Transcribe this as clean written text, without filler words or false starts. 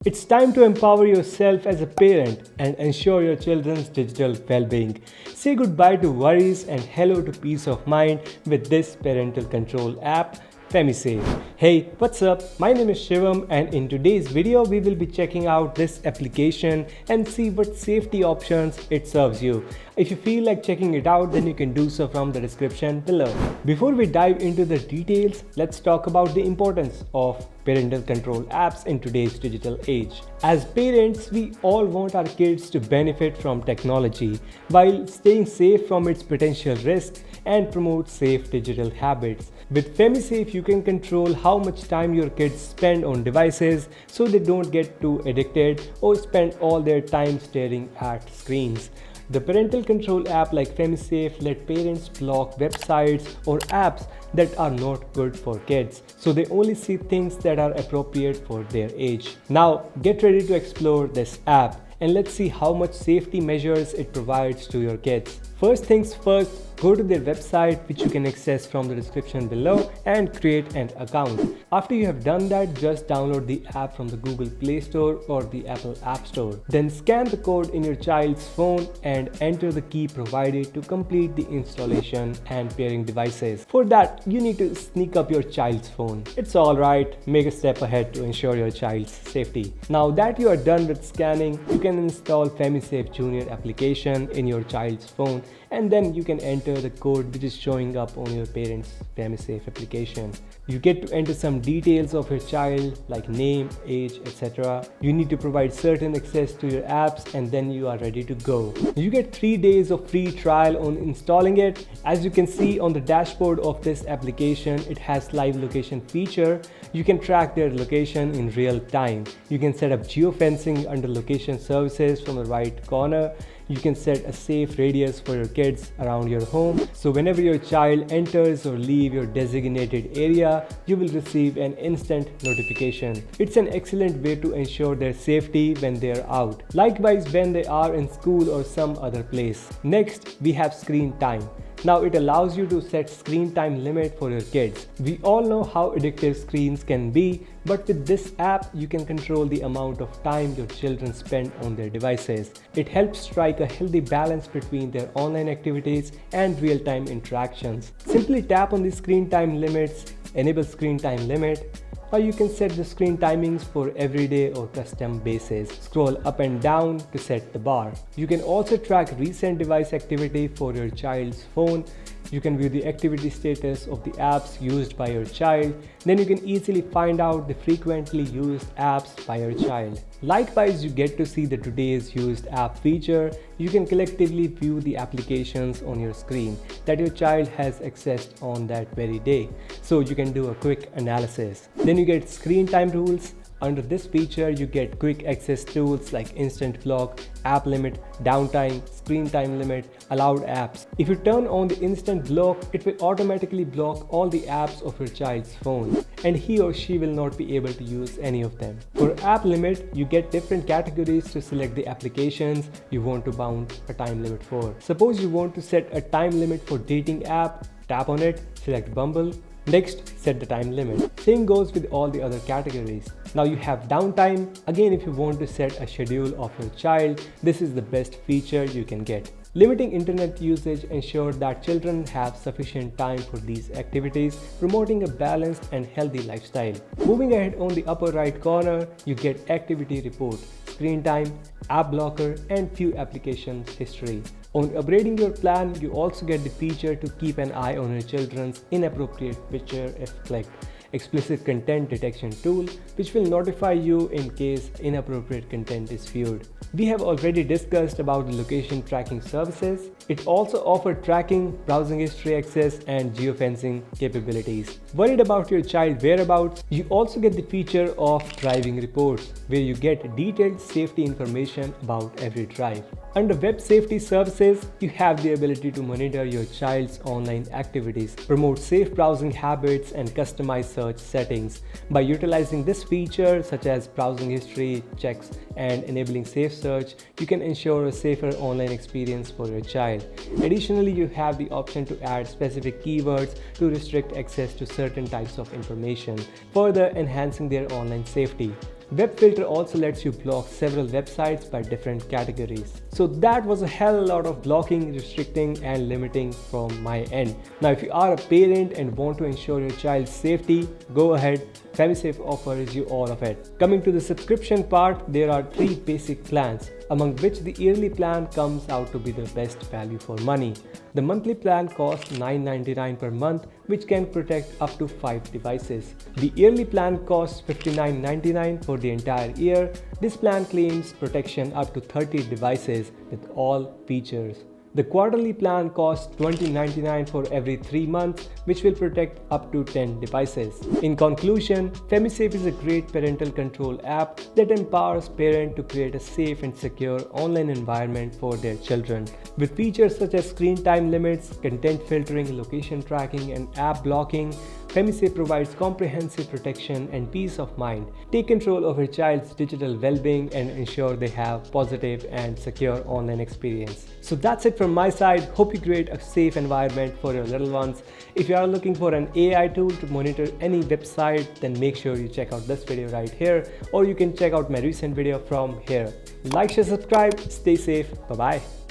It's time to empower yourself as a parent and ensure your children's digital well-being. Say goodbye to worries and hello to peace of mind with this parental control app, FemiSafe. Hey, what's up? My name is Shivam, and in today's video we will be checking out this application and see what safety options it serves you. If you feel like checking it out, then you can do so from the description below. Before we dive into the details, let's talk about the importance of parental control apps in today's digital age. As parents, we all want our kids to benefit from technology while staying safe from its potential risks and promote safe digital habits. With FemiSafe, you can control how much time your kids spend on devices so they don't get too addicted or spend all their time staring at screens. The parental control app like FemiSafe let parents block websites or apps that are not good for kids, so they only see things that are appropriate for their age. Now, get ready to explore this app and let's see how much safety measures it provides to your kids. First things first, go to their website, which you can access from the description below, and create an account. After you have done that, just download the app from the Google Play Store or the Apple App Store. Then scan the code in your child's phone and enter the key provided to complete the installation and pairing devices. For that, you need to sneak up your child's phone. It's alright, make a step ahead to ensure your child's safety. Now that you are done with scanning, you can install FemiSafe Junior application in your child's phone, and then you can enter the code which is showing up on your parents' FemiSafe application. You get to enter some details of your child like name, age, etc. You need to provide certain access to your apps, and then you are ready to go. You get 3 days of free trial on installing it. As you can see on the dashboard of this application, it has live location feature. You can track their location in real time. You can set up geofencing under location services from the right corner. You can set a safe radius for your kids around your home, so whenever your child enters or leaves your designated area, you will receive an instant notification. It's an excellent way to ensure their safety when they are out. Likewise, when they are in school or some other place. Next, we have screen time. Now it allows you to set screen time limit for your kids. We all know how addictive screens can be, but with this app, you can control the amount of time your children spend on their devices. It helps strike a healthy balance between their online activities and real-time interactions. Simply tap on the screen time limits, enable screen time limit, or you can set the screen timings for everyday or custom basis. Scroll up and down to set the bar. You can also track recent device activity for your child's phone. You can view the activity status of the apps used by your child. Then you can easily find out the frequently used apps by your child. Likewise, you get to see the today's used app feature. You can collectively view the applications on your screen that your child has accessed on that very day, so you can do a quick analysis. Then you get screen time rules. Under this feature, you get quick access tools like instant block, app limit, downtime, screen time limit, allowed apps. If you turn on the instant block, it will automatically block all the apps of your child's phone, and he or she will not be able to use any of them. For app limit, you get different categories to select the applications you want to bound a time limit for. Suppose you want to set a time limit for dating app, tap on it, select Bumble. Next, set the time limit. Same goes with all the other categories. Now you have downtime. Again, if you want to set a schedule of your child, this is the best feature you can get. Limiting internet usage ensures that children have sufficient time for these activities, promoting a balanced and healthy lifestyle. Moving ahead, on the upper right corner, you get activity report, screen time, app blocker, and few applications history. On upgrading your plan, you also get the feature to keep an eye on your children's inappropriate picture if clicked. Explicit content detection tool, which will notify you in case inappropriate content is viewed. We have already discussed about the location tracking services. It also offers tracking, browsing history access, and geofencing capabilities. Worried about your child whereabouts? You also get the feature of driving reports, where you get detailed safety information about every drive. Under web safety services, you have the ability to monitor your child's online activities, promote safe browsing habits, and customize search settings. By utilizing this feature, such as browsing history checks and enabling safe search, you can ensure a safer online experience for your child. Additionally, you have the option to add specific keywords to restrict access to certain types of information, further enhancing their online safety. WebFilter also lets you block several websites by different categories. So that was a hell lot of blocking, restricting and limiting from my end. Now if you are a parent and want to ensure your child's safety, go ahead. FamiSafe offers you all of it. Coming to the subscription part, there are 3 basic plans, among which the yearly plan comes out to be the best value for money. The monthly plan costs $9.99 per month, which can protect up to 5 devices. The yearly plan costs $59.99 for the entire year. This plan claims protection up to 30 devices with all features. The quarterly plan costs $20.99 for every 3 months, which will protect up to 10 devices. In conclusion, FamiSafe is a great parental control app that empowers parents to create a safe and secure online environment for their children. With features such as screen time limits, content filtering, location tracking, and app blocking, FamiSafe provides comprehensive protection and peace of mind. Take control of your child's digital well-being and ensure they have positive and secure online experience. So that's it from my side. Hope you create a safe environment for your little ones. If you are looking for an AI tool to monitor any website, then make sure you check out this video right here, or you can check out my recent video from here. Like, share, subscribe, stay safe. Bye-bye.